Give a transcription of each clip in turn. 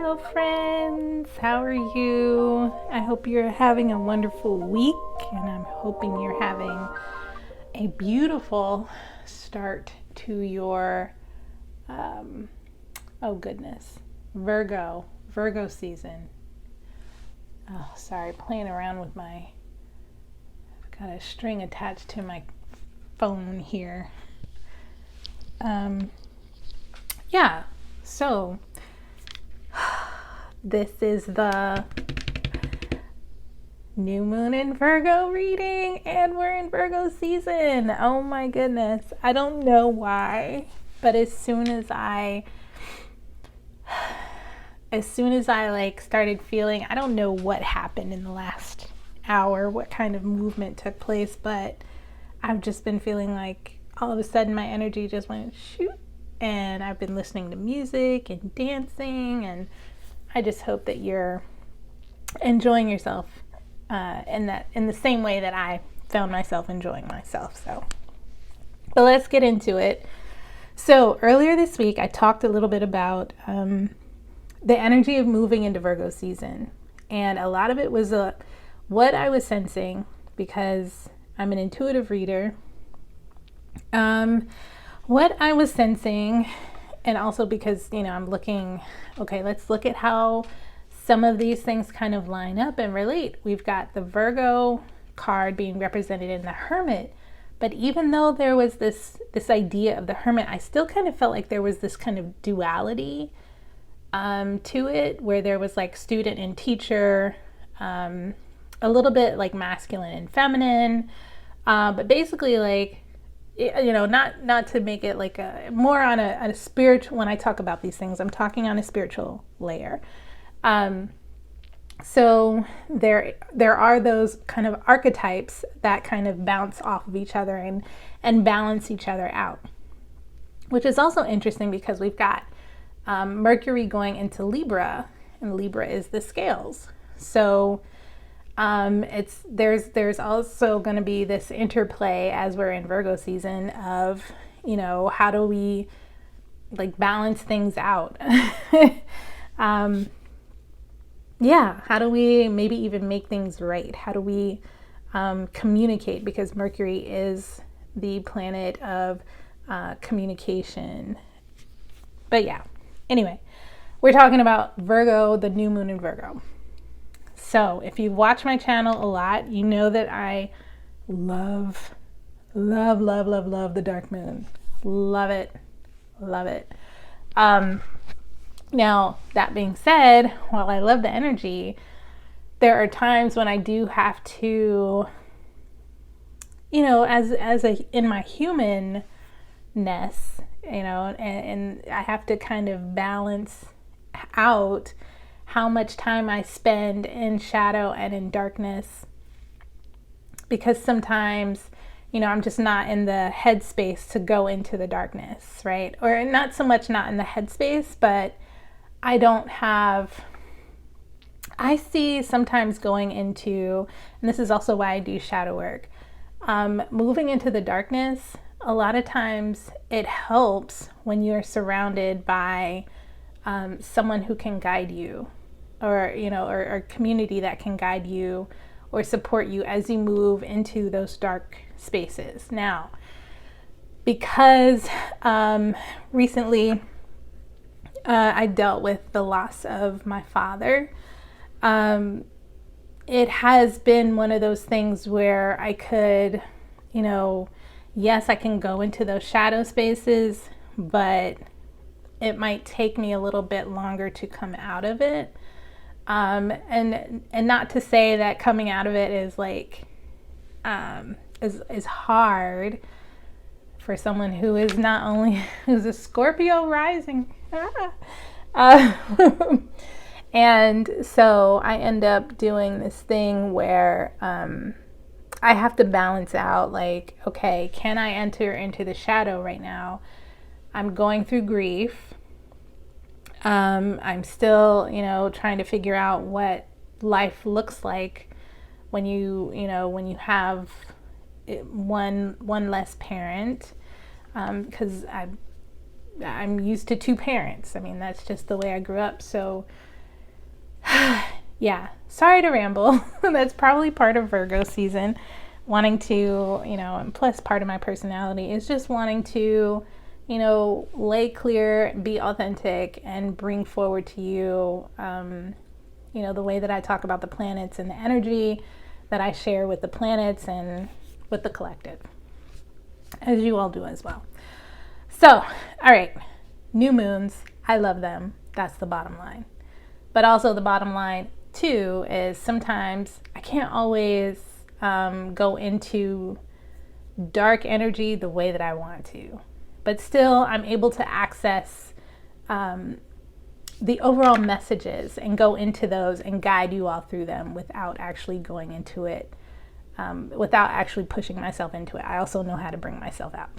Hello friends, how are you? I hope you're having a wonderful week, and I'm hoping you're having a beautiful start to your Virgo season. Oh, sorry, playing around with I've got a string attached to my phone here. So this is the new moon in Virgo reading, and we're in Virgo season. Oh my goodness. I don't know why, but as soon as I started feeling, I don't know what happened in the last hour, what kind of movement took place, but I've just been feeling like all of a sudden my energy just went shoot, and I've been listening to music and dancing, and I just hope that you're enjoying yourself in the same way that I found myself enjoying myself. But let's get into it. So earlier this week, I talked a little bit about the energy of moving into Virgo season, and a lot of it was what I was sensing, because I'm an intuitive reader. What I was sensing, and also because, I'm looking, okay, let's look at how some of these things kind of line up and relate. We've got the Virgo card being represented in the Hermit, but even though there was this idea of the Hermit, I still kind of felt like there was this kind of duality to it, where there was like student and teacher, a little bit like masculine and feminine, but basically like, not to make it like more on a spiritual, when I talk about these things, I'm talking on a spiritual layer. So there are those kind of archetypes that kind of bounce off of each other and balance each other out, which is also interesting because we've got Mercury going into Libra, and Libra is the scales. So there's also going to be this interplay as we're in Virgo season of, how do we like balance things out? How do we maybe even make things right? How do we communicate? Because Mercury is the planet of communication. But anyway, we're talking about Virgo, the new moon in Virgo. So if you watch my channel a lot, you know that I love the dark moon. Love it. Now, that being said, while I love the energy, there are times when I do have to, in my humanness, and I have to kind of balance out how much time I spend in shadow and in darkness, because sometimes, I'm just not in the headspace to go into the darkness, right? Or not so much not in the headspace, but I see sometimes going into, and this is also why I do shadow work, moving into the darkness, a lot of times it helps when you're surrounded by someone who can guide you, or or community that can guide you or support you as you move into those dark spaces. Now, because recently I dealt with the loss of my father, it has been one of those things where I could, yes, I can go into those shadow spaces, but it might take me a little bit longer to come out of it. And not to say that coming out of it is like, is hard for someone who is not only, who's a Scorpio rising. And so I end up doing this thing where, I have to balance out like, okay, can I enter into the shadow right now? I'm going through grief. I'm still, trying to figure out what life looks like when when you have one less parent, because I'm used to two parents. I mean, that's just the way I grew up. So Yeah, sorry to ramble. That's probably part of Virgo season, wanting to, and plus part of my personality is just wanting to, lay clear, be authentic, and bring forward to you, the way that I talk about the planets and the energy that I share with the planets and with the collective, as you all do as well. So, all right, new moons, I love them. That's the bottom line. But also the bottom line too is sometimes I can't always go into dark energy the way that I want to, but still I'm able to access the overall messages and go into those and guide you all through them without actually going into it, without actually pushing myself into it. I also know how to bring myself out.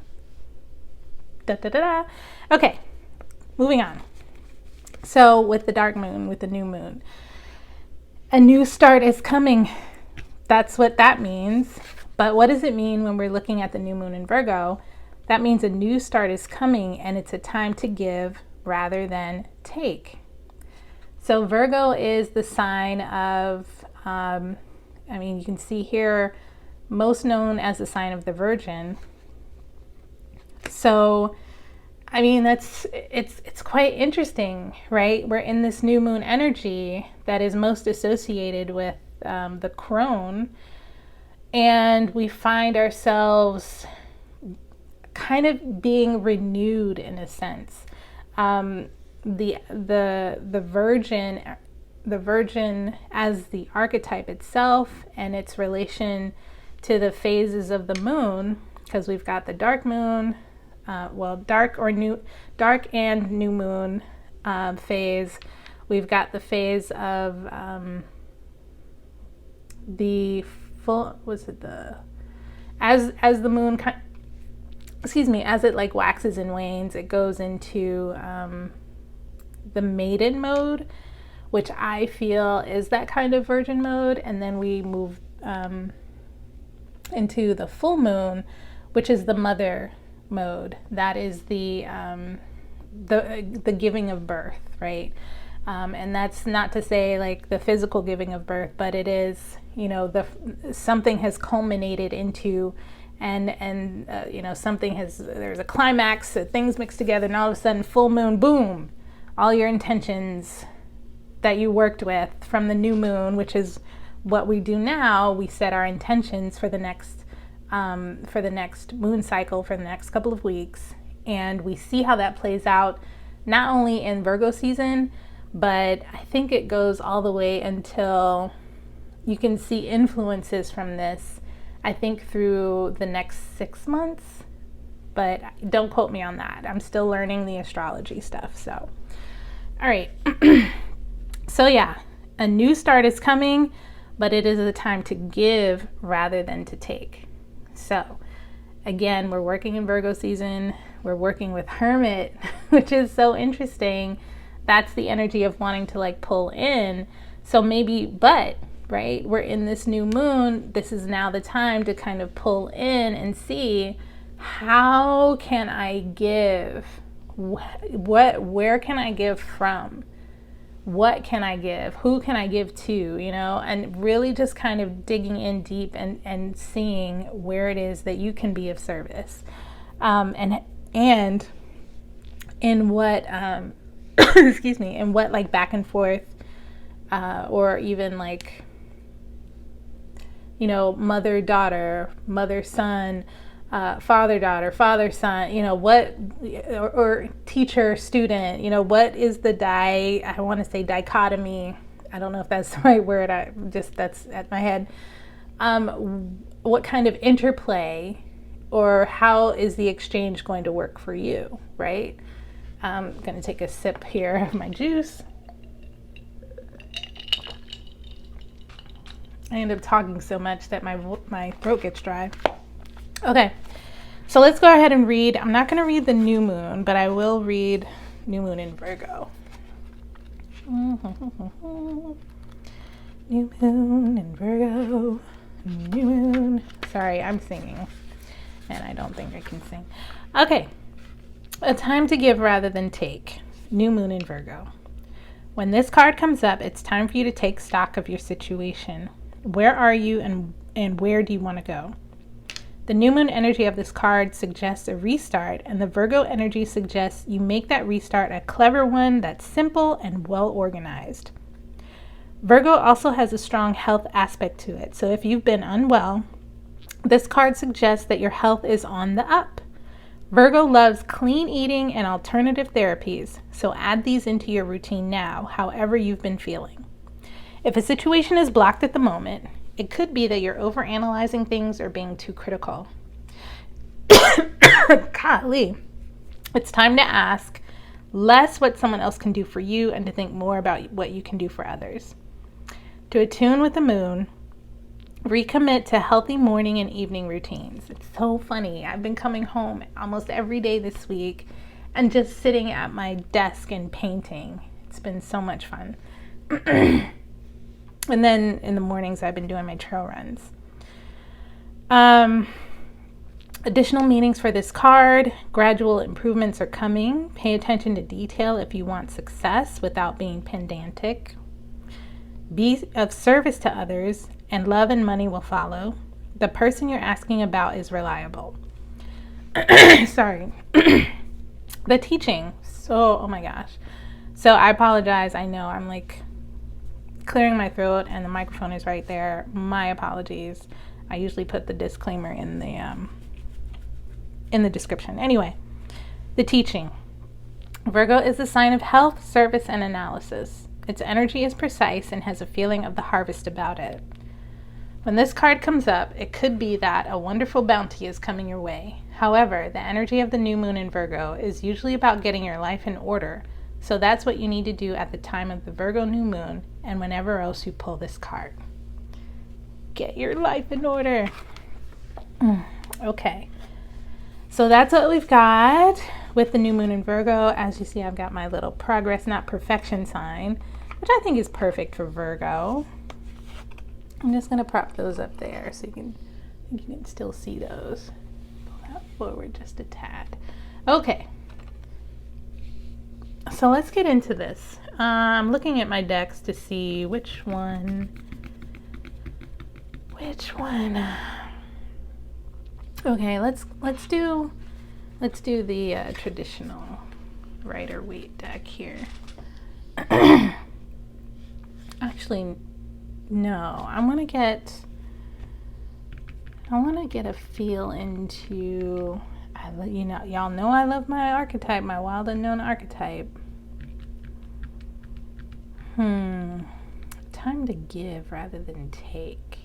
Okay, moving on. So with the dark moon, with the new moon, a new start is coming. That's what that means. But what does it mean when we're looking at the new moon in Virgo? That means a new start is coming, and it's a time to give rather than take. So Virgo is the sign of, you can see here, most known as the sign of the Virgin. So, it's quite interesting, right? We're in this new moon energy that is most associated with the crone, and we find ourselves kind of being renewed in a sense. The Virgin as the archetype itself and its relation to the phases of the moon, because we've got the dark moon, dark and new moon phase. We've got the phase of the full, as the moon, as it like waxes and wanes, it goes into the maiden mode, which I feel is that kind of virgin mode, and then we move into the full moon, which is the mother mode. That is the giving of birth, right? And that's not to say like the physical giving of birth, but it is, something has culminated into, and there's a climax, things mixed together, and all of a sudden full moon, boom, all your intentions that you worked with from the new moon, which is what we do now. We set our intentions for the next moon cycle, for the next couple of weeks, and we see how that plays out, not only in Virgo season, but I think it goes all the way until you can see influences from this, I think, through the next 6 months, but don't quote me on that. I'm still learning the astrology stuff. So, all right. So yeah, a new start is coming, but it is a time to give rather than to take. So again, we're working in Virgo season. We're working with Hermit, which is so interesting. That's the energy of wanting to like pull in. So right, we're in this new moon. This is now the time to kind of pull in and see, how can I give? Where can I give from? What can I give? Who can I give to? And really just kind of digging in deep and seeing where it is that you can be of service. And in what, in what like back and forth, or even like, mother-daughter, mother-son, father-daughter, father-son, or teacher-student, what is the I want to say dichotomy. I don't know if that's the right word. That's at my head. What kind of interplay, or how is the exchange going to work for you, right? I'm going to take a sip here of my juice. I end up talking so much that my throat gets dry. Okay, so let's go ahead and read. I'm not going to read the new moon, but I will read new moon in Virgo. New moon in Virgo. New moon. Sorry, I'm singing, and I don't think I can sing. Okay, a time to give rather than take. New moon in Virgo. When this card comes up, it's time for you to take stock of your situation. Where are you and where do you want to go? The new moon energy of this card suggests a restart, and the Virgo energy suggests you make that restart a clever one that's simple and well organized. Virgo also has a strong health aspect to it, so if you've been unwell, this card suggests that your health is on the up. Virgo loves clean eating and alternative therapies, so add these into your routine now, however you've been feeling. If a situation is blocked at the moment, it could be that you're overanalyzing things or being too critical. Golly. It's time to ask less what someone else can do for you and to think more about what you can do for others. To attune with the moon, recommit to healthy morning and evening routines. It's so funny. I've been coming home almost every day this week and just sitting at my desk and painting. It's been so much fun. And then in the mornings, I've been doing my trail runs. Additional meanings for this card. Gradual improvements are coming. Pay attention to detail if you want success without being pedantic. Be of service to others, and love and money will follow. The person you're asking about is reliable. Sorry. The teaching. Oh my gosh. So I apologize. I know I'm like clearing my throat and the microphone is right there. My apologies. I usually put the disclaimer in the description. Anyway, the teaching. Virgo is the sign of health, service, and analysis. Its energy is precise and has a feeling of the harvest about it. When this card comes up, it could be that a wonderful bounty is coming your way. However, the energy of the new moon in Virgo is usually about getting your life in order, so that's what you need to do at the time of the Virgo new moon and whenever else you pull this card. Get your life in order. Okay. So that's what we've got with the new moon in Virgo. As you see, I've got my little progress, not perfection sign, which I think is perfect for Virgo. I'm just going to prop those up there so you can still see those. Pull that forward just a tad. Okay. So let's get into this. I'm looking at my decks to see which one. Okay, let's do the traditional Rider-Waite deck here. Actually, no. I want to get a feel into. Y'all know I love my archetype, my wild unknown archetype. Time to give rather than take.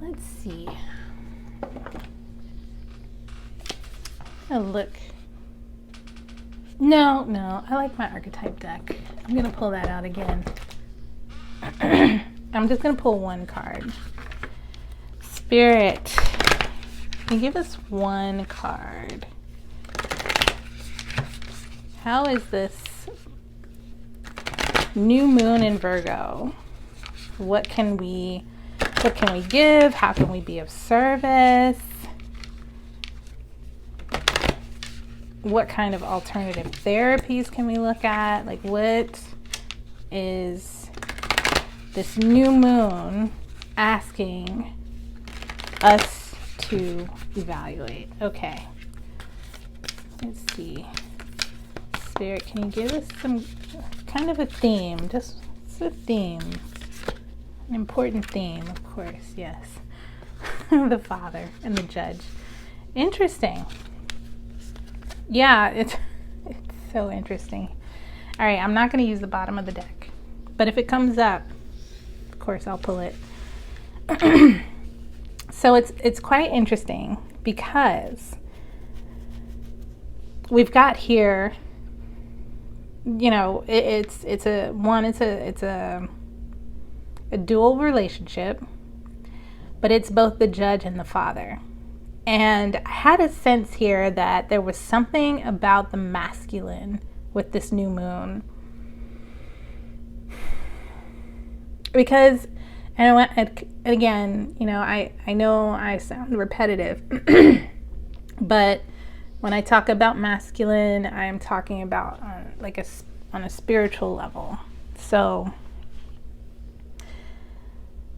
Let's see. Oh, look. No, I like my archetype deck. I'm going to pull that out again. I'm just going to pull one card. Spirit, can you give us one card? How is this new moon in Virgo? What can we give? How can we be of service? What kind of alternative therapies can we look at? Like, what is this new moon asking us to evaluate? Okay. Let's see. Spirit, can you give us some kind of a theme? Just a theme. An important theme, of course, yes. The Father and the Judge. Interesting. Yeah, it's so interesting. All right, I'm not going to use the bottom of the deck, but if it comes up, of course, I'll pull it. So it's quite interesting because we've got here, it's a dual relationship, but it's both the Judge and the Father. And I had a sense here that there was something about the masculine with this new moon. Because, and again, I know I sound repetitive, but When I talk about masculine, I am talking about on a spiritual level. So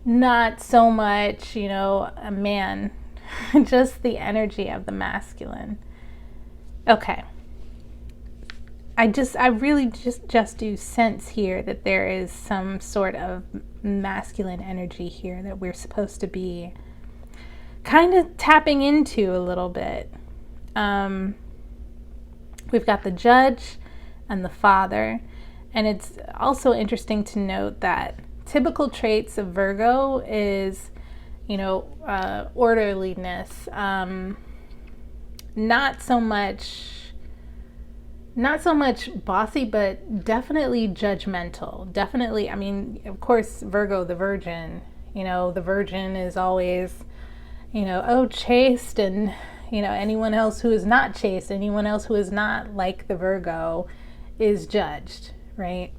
not so much, a man, just the energy of the masculine. Okay. I really just do sense here that there is some sort of masculine energy here that we're supposed to be kind of tapping into a little bit. We've got the Judge and the Father, and it's also interesting to note that typical traits of Virgo is, orderliness, not so much bossy, but definitely judgmental. Definitely, I mean, of course, Virgo, the Virgin, the Virgin is always, chaste, and, anyone else who is not chaste, anyone else who is not like the Virgo is judged, right?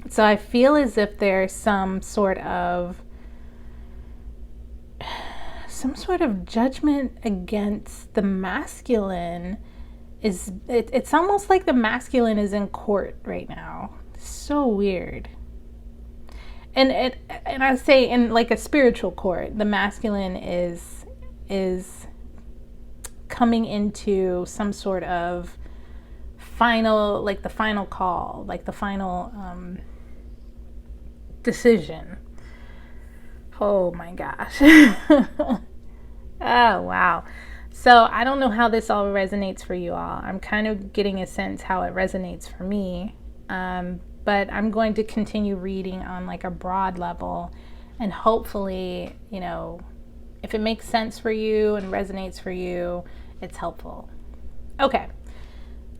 So I feel as if there's some sort of judgment against the masculine. It's almost like the masculine is in court right now. So weird. And I say in like a spiritual court, the masculine is coming into some sort of final, like the final call, like the final decision. Oh my gosh. Oh wow. So I don't know how this all resonates for you all. I'm kind of getting a sense how it resonates for me. But I'm going to continue reading on like a broad level, and hopefully, if it makes sense for you and resonates for you, it's helpful. Okay.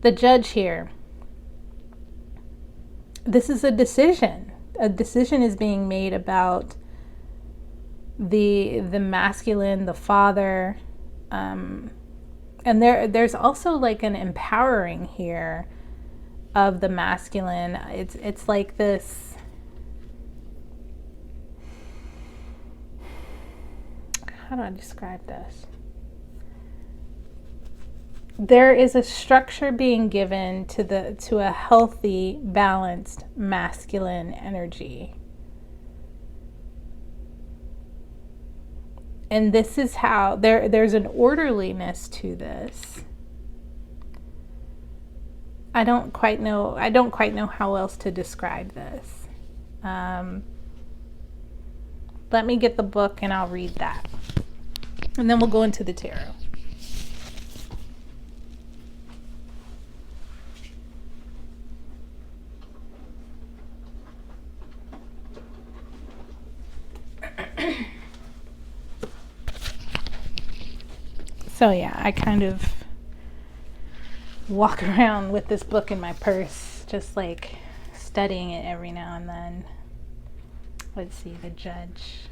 The Judge here. This is a decision. A decision is being made about the masculine, the father, and there's also like an empowering here of the masculine. It's like this. How do I describe this? There is a structure being given to a healthy, balanced masculine energy. And this is how there's an orderliness to this. I don't quite know how else to describe this. Let me get the book and I'll read that. And then we'll go into the tarot. So yeah, I kind of walk around with this book in my purse, just like studying it every now and then. Let's see, the Judge.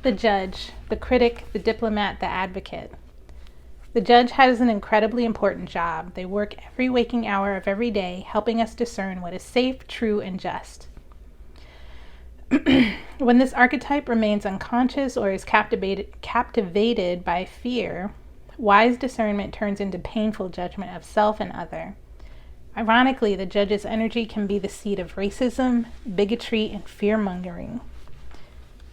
The Judge, the critic, the diplomat, the advocate. The Judge has an incredibly important job. They work every waking hour of every day, helping us discern what is safe, true, and just. When this archetype remains unconscious or is captivated by fear, wise discernment turns into painful judgment of self and other. Ironically, the Judge's energy can be the seed of racism, bigotry, and fear-mongering.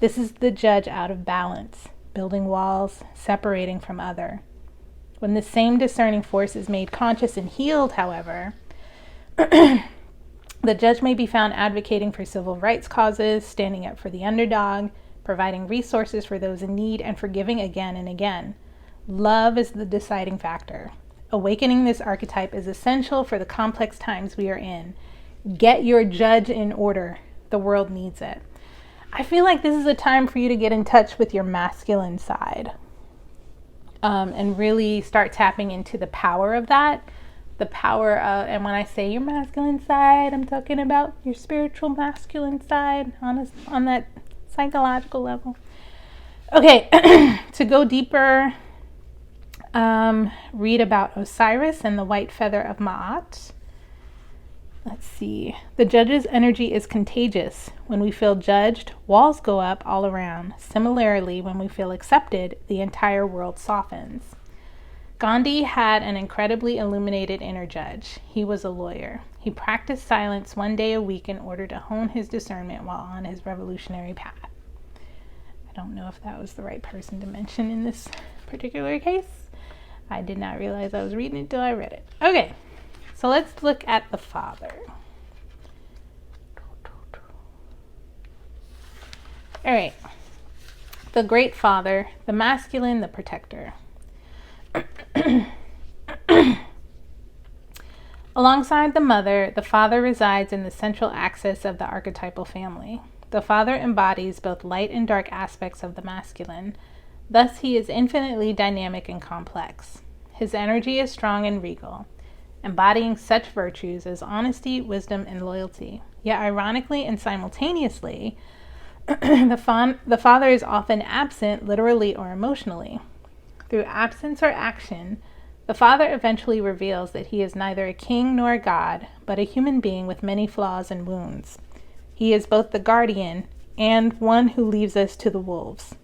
This is the Judge out of balance, building walls, separating from other. When the same discerning force is made conscious and healed, however, the Judge may be found advocating for civil rights causes, standing up for the underdog, providing resources for those in need, and forgiving again and again. Love is the deciding factor. Awakening this archetype is essential for the complex times we are in. Get your Judge in order. The world needs it. I feel like this is a time for you to get in touch with your masculine side, and really start tapping into the power of that. The power of, and when I say your masculine side, I'm talking about your spiritual masculine side on that psychological level. Okay, to go deeper, read about Osiris and the white feather of Ma'at. Let's see. The judge's energy is contagious. When we feel judged, walls go up all around. Similarly, when we feel accepted, the entire world softens. Gandhi had an incredibly illuminated inner judge. He was a lawyer. He practiced silence one day a week in order to hone his discernment while on his revolutionary path. I don't know if that was the right person to mention in this particular case. I did not realize I was reading it until I read it. Okay. So let's look at the father. All right. The great father, the masculine, the protector. Alongside the mother, the father resides in the central axis of the archetypal family. The father embodies both light and dark aspects of the masculine. Thus, he is infinitely dynamic and complex. His energy is strong and regal, embodying such virtues as honesty, wisdom, and loyalty. Yet ironically and simultaneously, the father is often absent literally or emotionally. Through absence or action, the father eventually reveals that he is neither a king nor a god, but a human being with many flaws and wounds. He is both the guardian and one who leaves us to the wolves.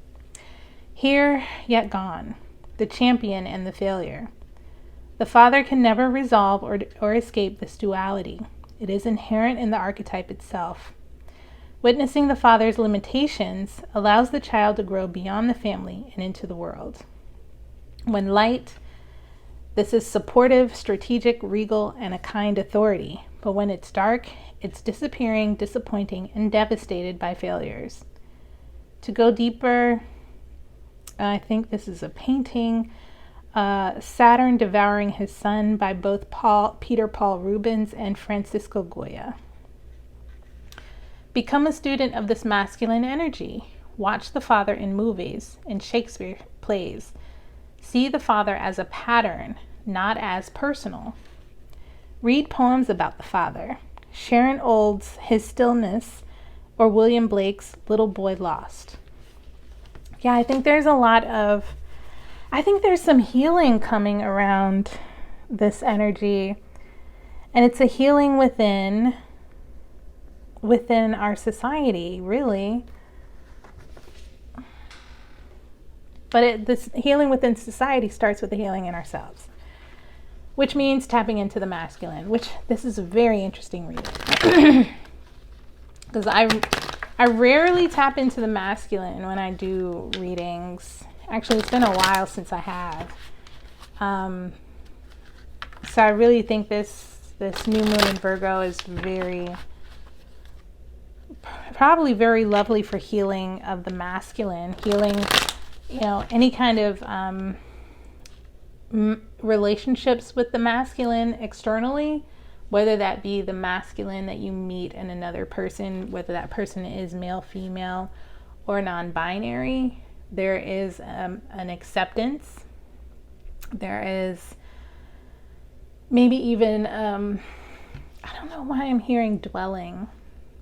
Here, yet gone, the champion and the failure. The father can never resolve or escape this duality. It is inherent in the archetype itself. Witnessing the father's limitations allows the child to grow beyond the family and into the world. When light, this is supportive, strategic, regal, and a kind authority. But when it's dark, it's disappearing, disappointing, and devastated by failures. To go deeper, I think this is a painting. Saturn Devouring His Son by both Peter Paul Rubens and Francisco Goya. Become a student of this masculine energy. Watch the father in movies, in Shakespeare plays. See the father as a pattern, not as personal. Read poems about the father. Sharon Olds' His Stillness or William Blake's Little Boy Lost. Yeah, I think there's some healing coming around this energy, and it's a healing within our society, really. But this healing within society starts with the healing in ourselves, which means tapping into the masculine, which this is a very interesting reading. Because I rarely tap into the masculine when I do readings. Actually, it's been a while since I have. So I really think this new moon in Virgo is probably very lovely for healing of the masculine, healing, any kind of relationships with the masculine externally, whether that be the masculine that you meet in another person, whether that person is male, female, or non-binary. There is an acceptance. There is maybe even, I don't know why I'm hearing dwelling.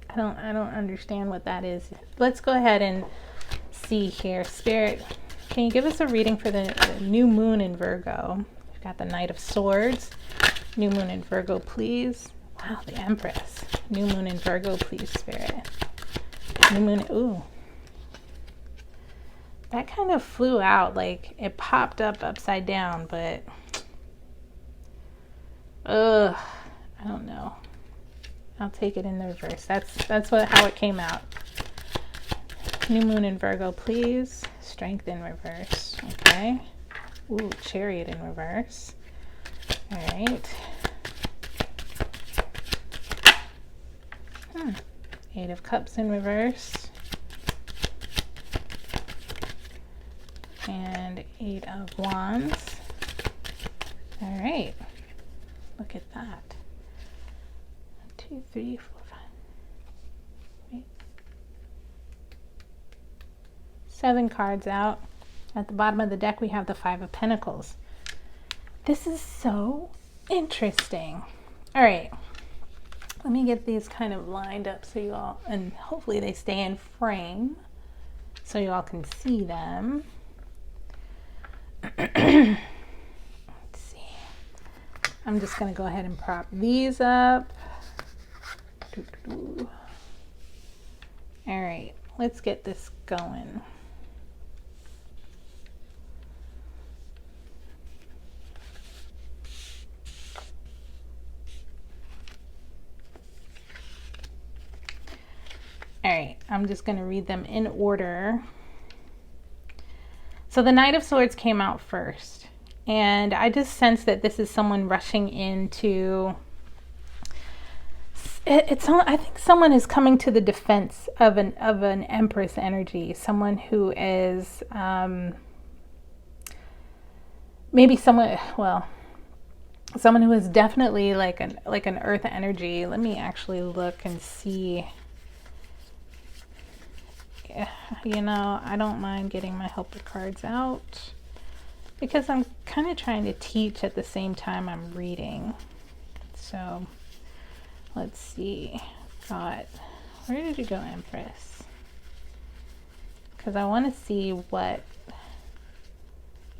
I don't understand what that is. Let's go ahead and see here. Spirit, can you give us a reading for the new moon in Virgo? We've got the Knight of Swords. New moon in Virgo, please. Wow, the Empress. New moon in Virgo, please, Spirit. New moon, ooh. That kind of flew out, like it popped up upside down, but I don't know. I'll take it in the reverse. That's how it came out. New moon in Virgo, please. Strength in reverse. Okay. Ooh, Chariot in reverse. All right. Eight of Cups in reverse. And Eight of Wands. All right. Look at that. 1, 2, 3, 4, 5. 8. 7 cards out. At the bottom of the deck, we have the 5 of Pentacles. This is so interesting. All right. Let me get these kind of lined up so you all, and hopefully they stay in frame so you all can see them. Let's see. I'm just going to go ahead and prop these up. All right, let's get this going. All right, I'm just going to read them in order. So the Knight of Swords came out first, and I just sense that this is someone rushing into... I think someone is coming to the defense of an Empress energy. Someone who is maybe someone who is definitely like an Earth energy. Let me actually look and see. You know, I don't mind getting my helper cards out because I'm kind of trying to teach at the same time I'm reading. So let's see. Where did you go, Empress? Because I want to see what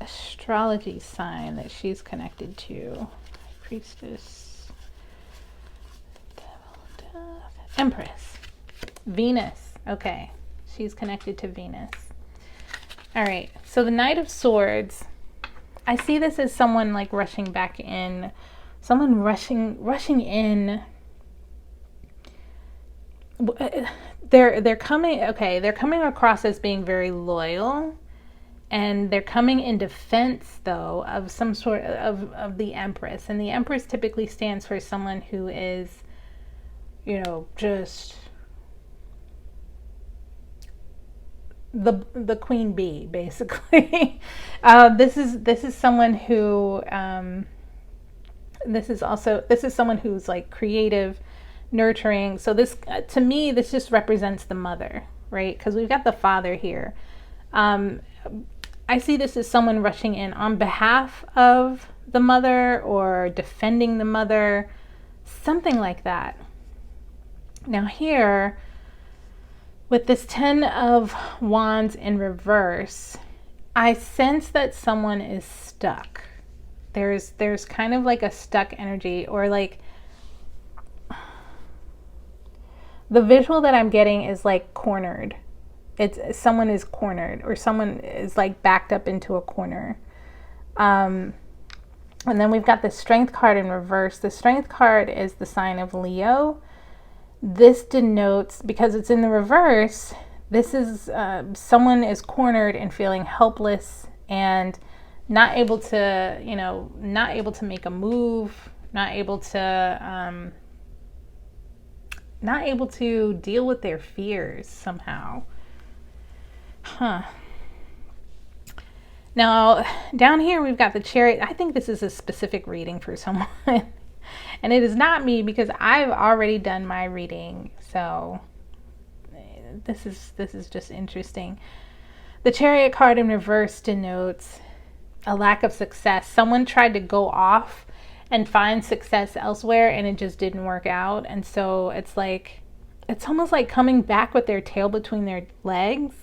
astrology sign that she's connected to. Priestess, Devil, Death, Empress, Venus. Okay, she's connected to Venus. All right, so the Knight of Swords, I see this as someone like rushing back in, someone rushing in. They're coming across as being very loyal, and they're coming in defense though of some sort of the Empress. And the Empress typically stands for someone who is, you know, just the queen bee, basically. This is someone who this is someone who's like creative, nurturing. So this, to me, this just represents the mother, right? Because we've got the father here. I see this as someone rushing in on behalf of the mother or defending the mother, something like that. Now here, with this 10 of Wands in reverse, I sense that someone is stuck. There's kind of like a stuck energy, or like the visual that I'm getting is like cornered. Someone is cornered, or someone is like backed up into a corner. And then we've got the Strength card in reverse. The Strength card is the sign of Leo. This denotes, because it's in the reverse, this is someone is cornered and feeling helpless and not able to, not able to make a move, not able to deal with their fears somehow. Now, down here we've got the Chariot. I think this is a specific reading for someone. And it is not me, because I've already done my reading. So this is just interesting. The Chariot card in reverse denotes a lack of success. Someone tried to go off and find success elsewhere, and it just didn't work out. And so it's almost like coming back with their tail between their legs.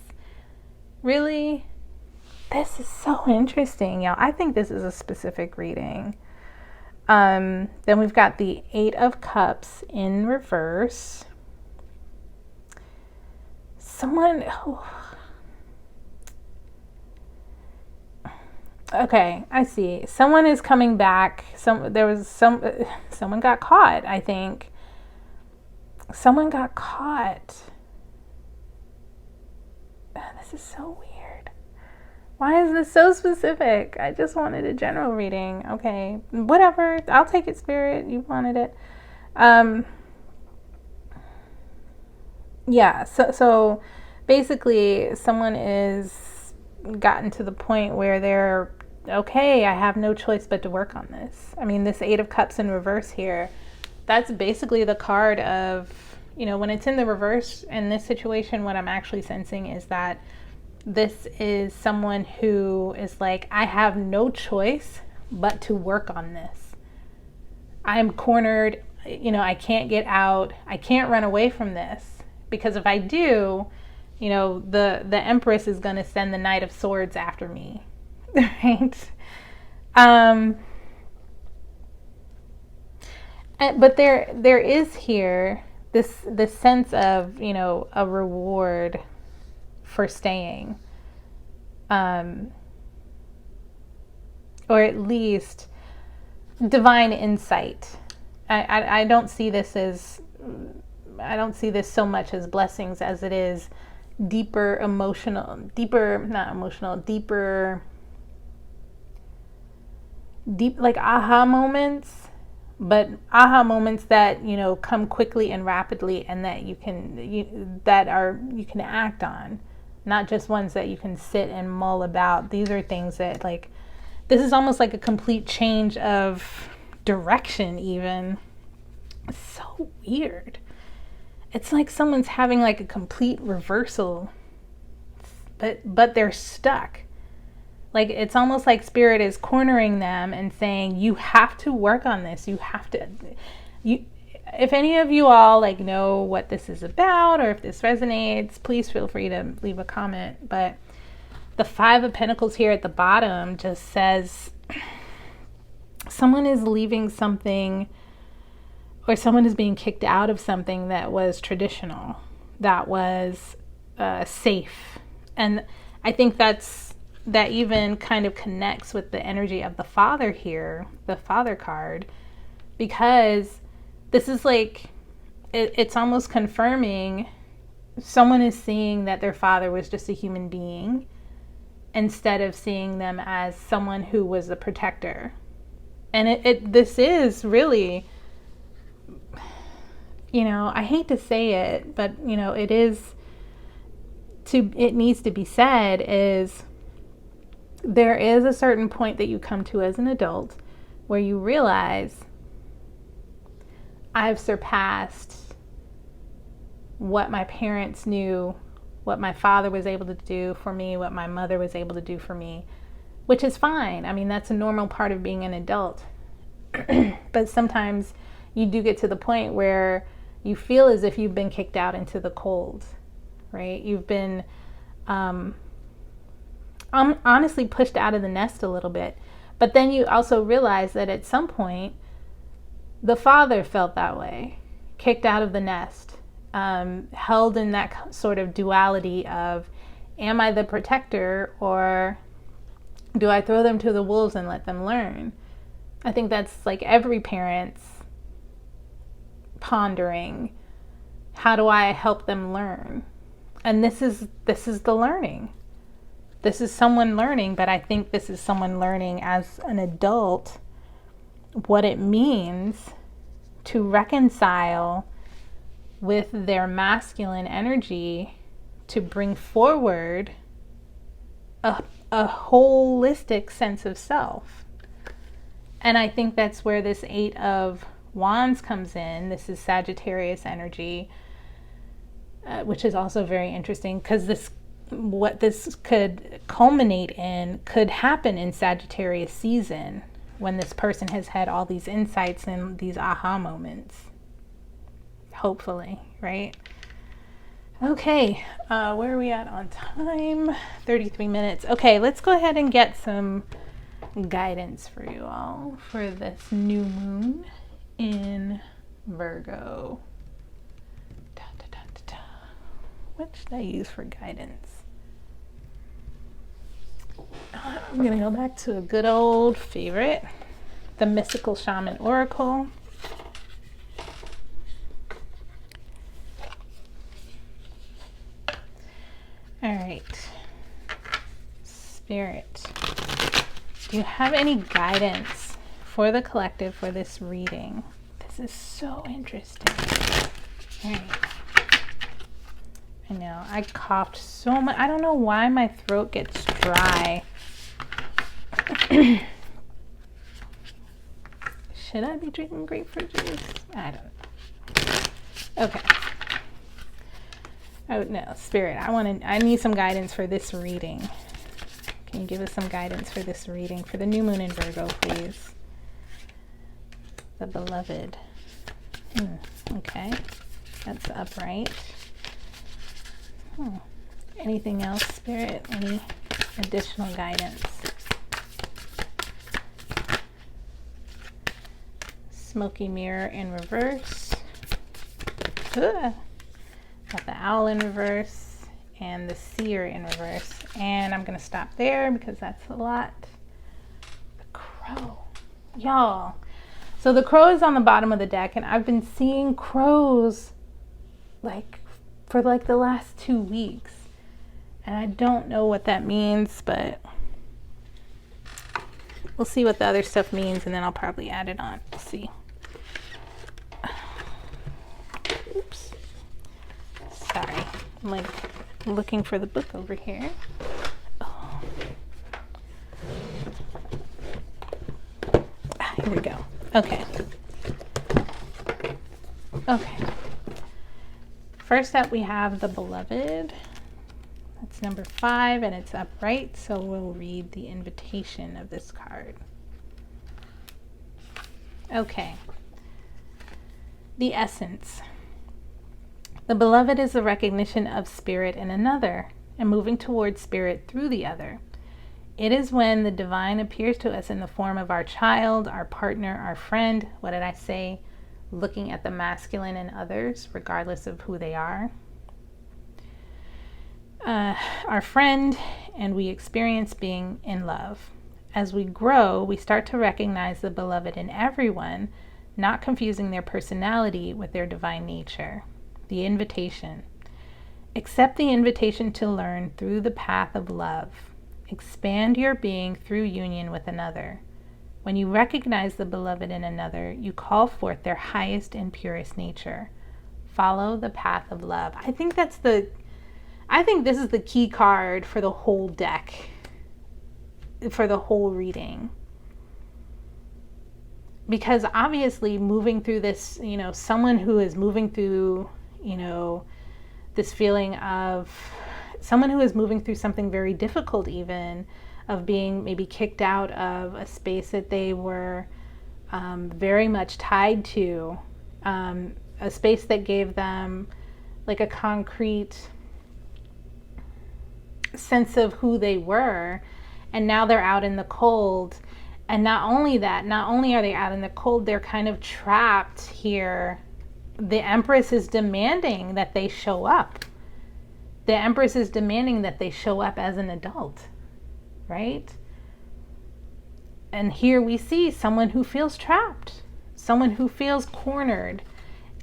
Really? This is so interesting, y'all. I think this is a specific reading. Then we've got the 8 of Cups in reverse. Okay, I see. Someone is coming back. Someone got caught, I think. Someone got caught. This is so weird. Why is this so specific? I just wanted a general reading. Okay, whatever. I'll take it, Spirit. You wanted it. Yeah, so basically someone is gotten to the point where they're, okay, I have no choice but to work on this. I mean, this 8 of Cups in reverse here, that's basically the card of, when it's in the reverse in this situation, what I'm actually sensing is that this is someone who is like, I have no choice but to work on this. I'm cornered, I can't get out. I can't run away from this, because if I do, the Empress is going to send the Knight of Swords after me, right? But there is here this sense of, you know, a reward for staying, or at least divine insight. I don't see this as, I don't see this so much as blessings as it is deeper emotional, deeper like aha moments, but aha moments that, you know, come quickly and rapidly, and that you can act on, not just ones that you can sit and mull about. These are things that, like, this is almost like a complete change of direction even. It's so weird. It's like someone's having like a complete reversal, but they're stuck. Like, it's almost like Spirit is cornering them and saying, you have to work on this. You have to, if any of you all like know what this is about, or if this resonates, please feel free to leave a comment. But the Five of Pentacles here at the bottom just says someone is leaving something, or someone is being kicked out of something that was traditional, that was safe. And I think that even kind of connects with the energy of the Father here, the Father card, because this is like, it's almost confirming someone is seeing that their father was just a human being, instead of seeing them as someone who was the protector. And this is really, you know, I hate to say it, but, you know, it needs to be said, is there is a certain point that you come to as an adult where you realize, I've surpassed what my parents knew, what my father was able to do for me, what my mother was able to do for me, which is fine. I mean, that's a normal part of being an adult. But sometimes you do get to the point where you feel as if you've been kicked out into the cold, right? You've been honestly pushed out of the nest a little bit. But then you also realize that at some point, the father felt that way, kicked out of the nest. Held in that sort of duality of, am I the protector, or do I throw them to the wolves and let them learn? I think that's like every parent's pondering, how do I help them learn? And this is the learning. This is someone learning, but I think this is someone learning as an adult what it means to reconcile with their masculine energy, to bring forward a holistic sense of self. And I think that's where this Eight of Wands comes in. This is Sagittarius energy, which is also very interesting, because what this could culminate in could happen in Sagittarius season, when this person has had all these insights and these aha moments. Hopefully, right? Okay, where are we at on time? 33 minutes. Okay, let's go ahead and get some guidance for you all for this new moon in Virgo. Da, da, da, da, da. What should I use for guidance? I'm going to go back to a good old favorite, the Mystical Shaman Oracle. All right, Spirit, do you have any guidance for the collective for this reading? This is so interesting. All right. I know, I coughed so much. I don't know why my throat gets dry. Should I be drinking grapefruit juice? I don't know. Okay. Oh no, Spirit, I need some guidance for this reading. Can you give us some guidance for this reading for the new moon in Virgo, please? The beloved. Okay, that's upright. Anything else, Spirit? Any additional guidance? Smoky mirror in reverse. Got the owl in reverse and the seer in reverse. And I'm going to stop there because that's a lot. The crow. Y'all. So the crow is on the bottom of the deck, and I've been seeing crows like for like the last 2 weeks. And I don't know what that means, but we'll see what the other stuff means, and then I'll probably add it on. We'll see. Oops. Sorry. I'm like looking for the book over here. Oh. Here we go. Okay. Okay. First up, we have the Beloved. That's number 5, and it's upright, so we'll read the invitation of this card. Okay. The essence. The Beloved is the recognition of spirit in another, and moving towards spirit through the other. It is when the divine appears to us in the form of our child, our partner, our friend. What did I say? Looking at the masculine in others, regardless of who they are. Our friend, and we experience being in love. As we grow, we start to recognize the Beloved in everyone, not confusing their personality with their divine nature. The invitation. Accept the invitation to learn through the path of love. Expand your being through union with another. When you recognize the Beloved in another, you call forth their highest and purest nature. Follow the path of love. I think this is the key card for the whole deck, for the whole reading. Because obviously moving through this, someone who is moving through, this feeling of someone who is moving through something very difficult, even of being maybe kicked out of a space that they were very much tied to, a space that gave them like a concrete sense of who they were, and now they're out in the cold. And not only are they out in the cold, they're kind of trapped here. The Empress is demanding that they show up. The Empress is demanding that they show up as an adult, right? And here we see someone who feels trapped, someone who feels cornered,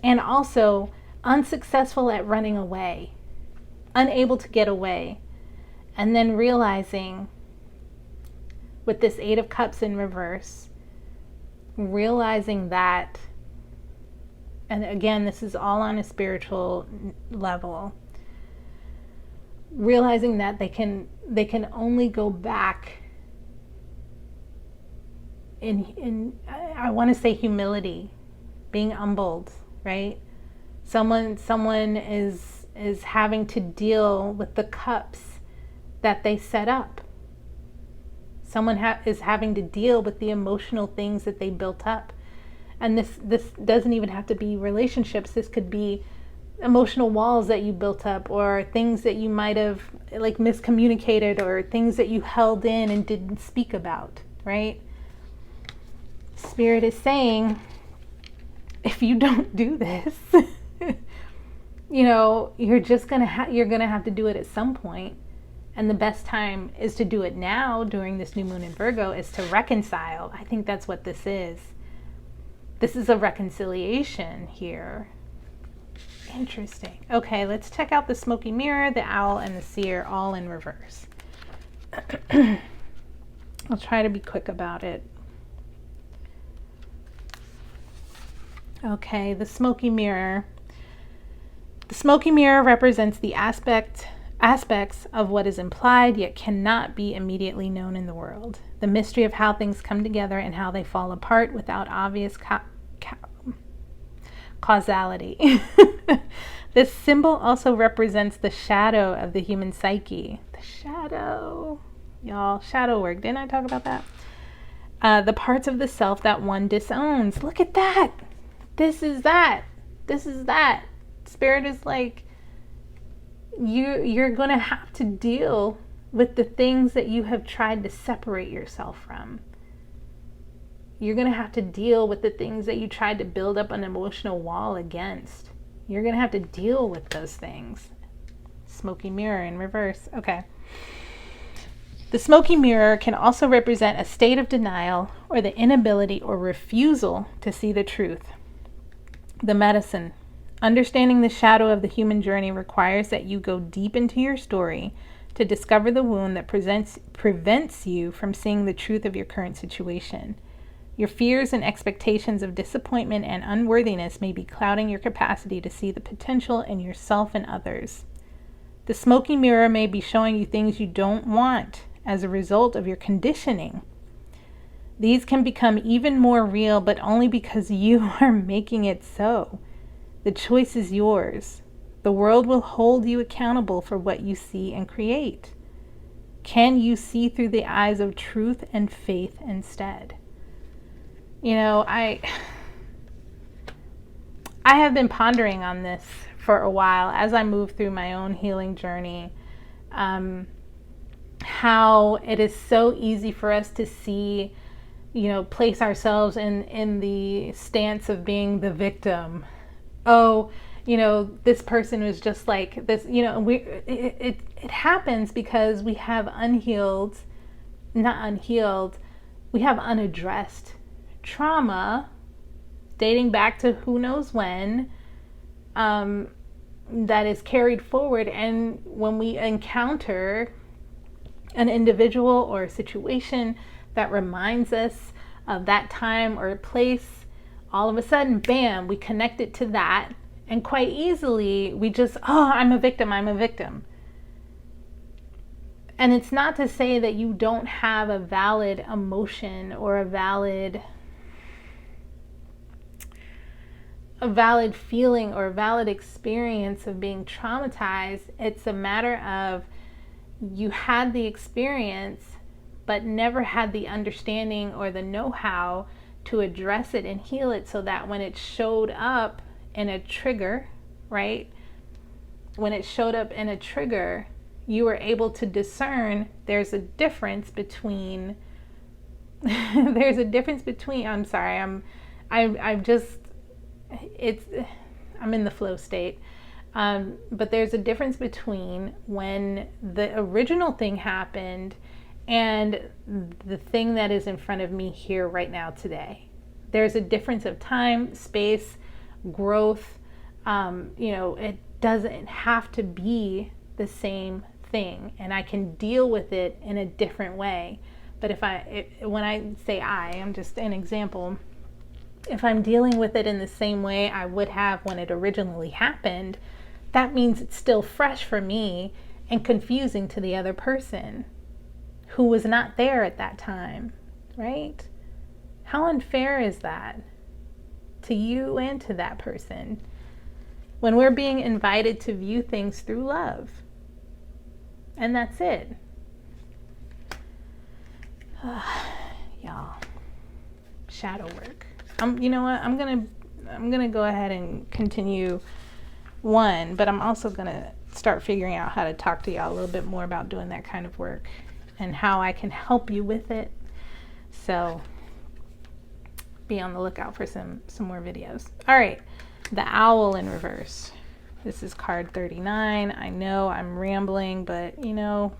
and also unsuccessful at running away, unable to get away. And then realizing, with this 8 of Cups in reverse, realizing that, and again, this is all on a spiritual level, realizing that they can only go back in I want to say humility, being humbled, right? Someone is having to deal with the cups that they set up. Someone is having to deal with the emotional things that they built up. And this doesn't even have to be relationships. This could be emotional walls that you built up, or things that you might have like miscommunicated, or things that you held in and didn't speak about, right? Spirit is saying, if you don't do this, you're gonna have to do it at some point. And the best time is to do it now during this new moon in Virgo, is to reconcile. I think that's what this is. This is a reconciliation here. Interesting. Okay, let's check out the smoky mirror, the owl, and the seer all in reverse. I'll try to be quick about it. Okay, the smoky mirror. The smoky mirror represents the aspects of what is implied yet cannot be immediately known in the world. The mystery of how things come together and how they fall apart without obvious causality. This symbol also represents the shadow of the human psyche. The shadow. Y'all, shadow work. Didn't I talk about that? The parts of the self that one disowns. Look at that. This is that. This is that. Spirit is like, you're going to have to deal with the things that you have tried to separate yourself from. You're going to have to deal with the things that you tried to build up an emotional wall against. You're going to have to deal with those things. Smoky mirror in reverse. Okay. The smoky mirror can also represent a state of denial or the inability or refusal to see the truth. The medicine. Understanding the shadow of the human journey requires that you go deep into your story to discover the wound that prevents you from seeing the truth of your current situation. Your fears and expectations of disappointment and unworthiness may be clouding your capacity to see the potential in yourself and others. The smoky mirror may be showing you things you don't want as a result of your conditioning. These can become even more real, but only because you are making it so. The choice is yours. The world will hold you accountable for what you see and create. Can you see through the eyes of truth and faith instead? You know, I have been pondering on this for a while as I move through my own healing journey. How it is so easy for us to see, you know, place ourselves in the stance of being the victim. Oh, you know, this person was just like this, you know, it happens because we have we have unaddressed trauma dating back to who knows when, that is carried forward. And when we encounter an individual or a situation that reminds us of that time or place, all of a sudden, bam, we connect it to that. And quite easily, we just, oh, I'm a victim. And it's not to say that you don't have a valid emotion or a valid feeling or a valid experience of being traumatized. It's a matter of you had the experience, but never had the understanding or the know-how to address it and heal it, so that when it showed up in a trigger, right? When it showed up in a trigger, you were able to discern there's a difference between I'm in the flow state. But there's a difference between when the original thing happened and the thing that is in front of me here right now today. There's a difference of time, space, growth. It doesn't have to be the same thing, and I can deal with it in a different way. But when I say I'm just an example. If I'm dealing with it in the same way I would have when it originally happened, that means it's still fresh for me and confusing to the other person who was not there at that time, right? How unfair is that to you and to that person when we're being invited to view things through love? And that's it. Y'all, shadow work. You know what? I'm gonna go ahead and continue one, but I'm also gonna start figuring out how to talk to y'all a little bit more about doing that kind of work and how I can help you with it. So be on the lookout for some more videos. All right, the owl in reverse. This is card 39. I know I'm rambling, but you know,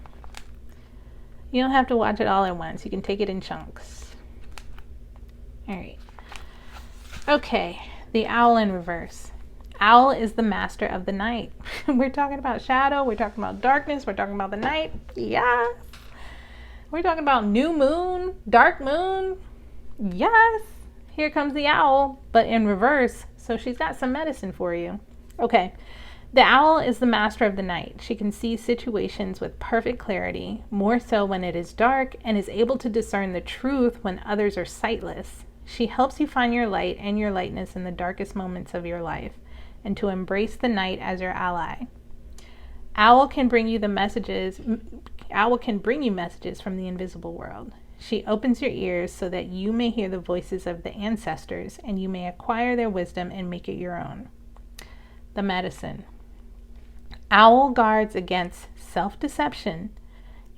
you don't have to watch it all at once. You can take it in chunks. All right. Okay, the owl in reverse. Owl is the master of the night. We're talking about shadow. We're talking about darkness. We're talking about the night. Yes. We're talking about new moon, dark moon. Yes. Here comes the owl, but in reverse. So she's got some medicine for you. Okay. The owl is the master of the night. She can see situations with perfect clarity, more so when it is dark, and is able to discern the truth when others are sightless. She helps you find your light and your lightness in the darkest moments of your life, and to embrace the night as your ally. Owl can bring you messages from the invisible world. She opens your ears so that you may hear the voices of the ancestors, and you may acquire their wisdom and make it your own. The medicine. Owl guards against self-deception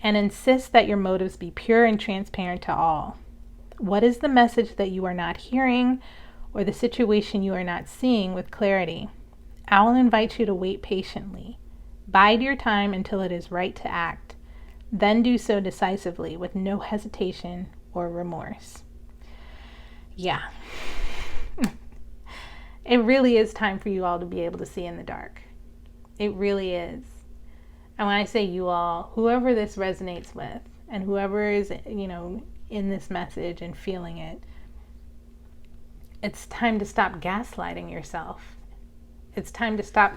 and insists that your motives be pure and transparent to all. What is the message that you are not hearing, or the situation you are not seeing with clarity? I will invite you to wait patiently. Bide your time until it is right to act. Then do so decisively with no hesitation or remorse. Yeah. It really is time for you all to be able to see in the dark. It really is. And when I say you all, whoever this resonates with and whoever is, in this message and feeling it, it's time to stop gaslighting yourself. It's time to stop,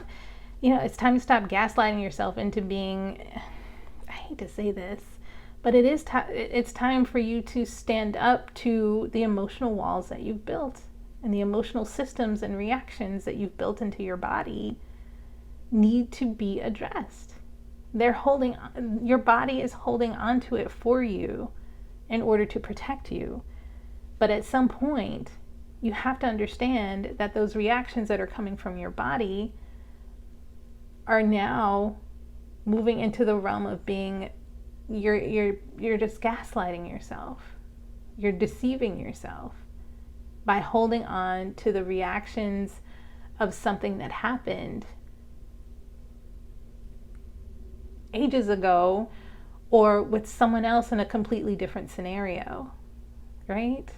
gaslighting yourself into being, I hate to say this, but it's time for you to stand up to the emotional walls that you've built, and the emotional systems and reactions that you've built into your body need to be addressed. Your body is holding onto it for you in order to protect you. But at some point, you have to understand that those reactions that are coming from your body are now moving into the realm of being, you're just gaslighting yourself. You're deceiving yourself by holding on to the reactions of something that happened ages ago or with someone else in a completely different scenario, right?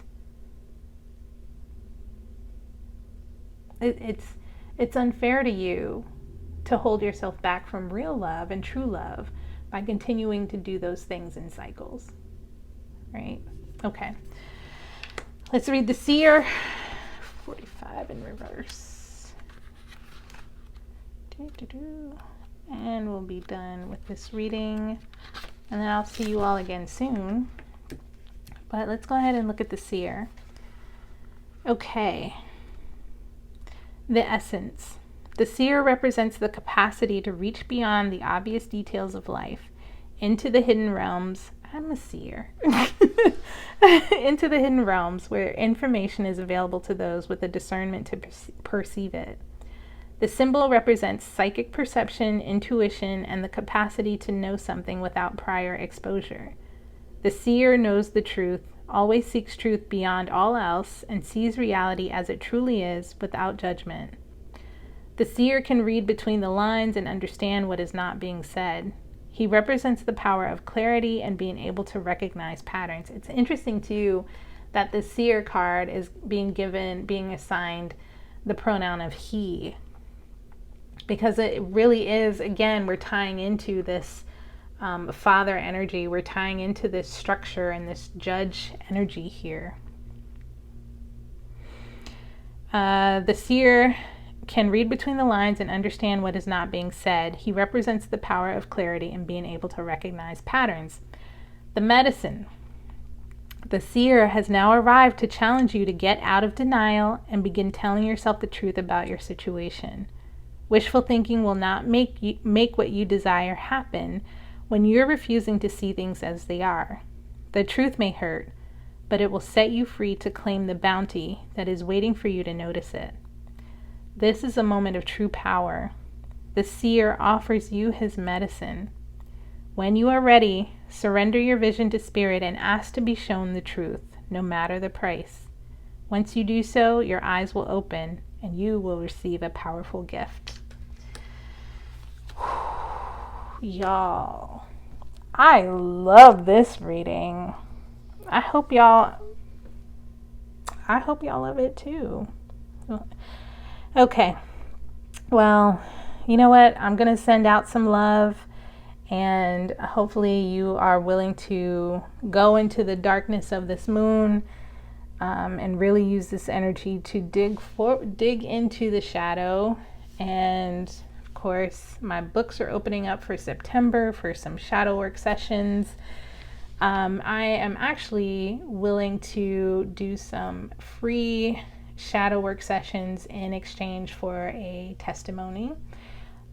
It's unfair to you to hold yourself back from real love and true love by continuing to do those things in cycles, right? Okay. Let's read the Seer, 45 in reverse. And we'll be done with this reading. And then I'll see you all again soon. But let's go ahead and look at the Seer. Okay. The essence. The Seer represents the capacity to reach beyond the obvious details of life into the hidden realms. I'm a seer. Into the hidden realms where information is available to those with the discernment to perceive it. The symbol represents psychic perception, intuition, and the capacity to know something without prior exposure. The seer knows the truth, always seeks truth beyond all else, and sees reality as it truly is without judgment. The seer can read between the lines and understand what is not being said. He represents the power of clarity and being able to recognize patterns. It's interesting too that the seer card is being assigned the pronoun of he, because it really is, again, we're tying into this father energy. We're tying into this structure and this judge energy here. The seer can read between the lines and understand what is not being said. He represents the power of clarity and being able to recognize patterns. The medicine. The seer has now arrived to challenge you to get out of denial and begin telling yourself the truth about your situation. Wishful thinking will not make what you desire happen when you're refusing to see things as they are. The truth may hurt, but it will set you free to claim the bounty that is waiting for you to notice it. This is a moment of true power. The seer offers you his medicine. When you are ready, surrender your vision to spirit and ask to be shown the truth, no matter the price. Once you do so, your eyes will open and you will receive a powerful gift. Y'all, I love this reading. I hope y'all love it too. Okay, well, you know what? I'm going to send out some love, and hopefully you are willing to go into the darkness of this moon and really use this energy to dig into the shadow. And of course, my books are opening up for September for some shadow work sessions. I am actually willing to do some free shadow work sessions in exchange for a testimony,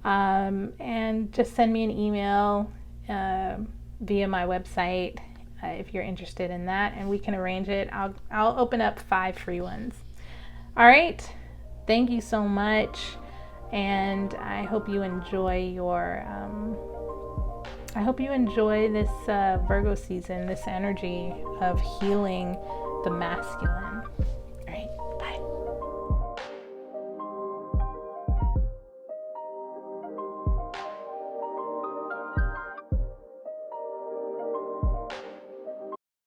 and just send me an email via my website if you're interested in that, and we can arrange it. I'll open up 5 free ones. All right, thank you so much, and I hope you enjoy this Virgo season, this energy of healing the masculine.